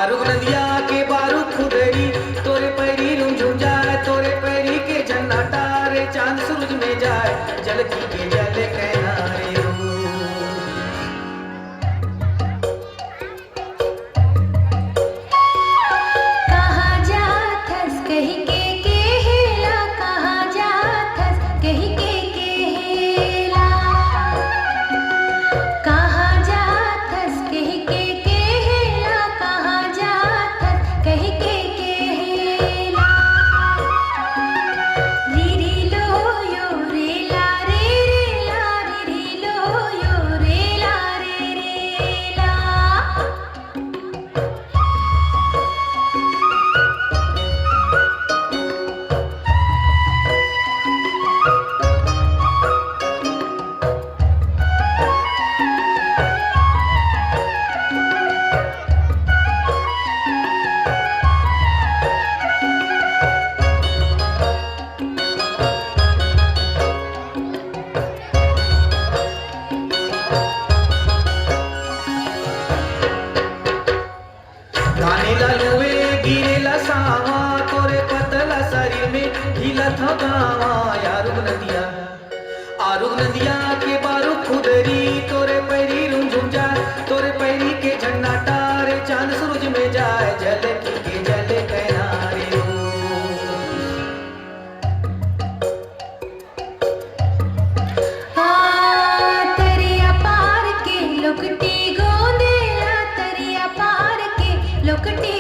आरुग नदिया के बारू खुदरी तोरे पैरी रुझुम जाए, तोरे पैरी के जन्नाटा रे चांद सूरज में जाए, जल की के जल किनारे रो। कहाँ जाथस कही के केहेला, कहाँ जाथस कही के केहेला, कहाँ जाथस कही के केहेला, कहाँ जाथस कही के केहेला। रीरी लो यो रेला रे रेला, रीरी लो यो रेला रे रेला। गाने ला लुए गिरे ला सावा, तोरे पतला शरीर में हिलत हो गावा। आरुग नदिया के बारू खुदरी तोरे पैरी रुझुम जाए, तोरे पैरी के झन्नाटा रे चांद सूरज में जाए, जल की के जल किनारे रो। तरिया पार के लोकटी गोंदेला, तरिया पार के लोकटी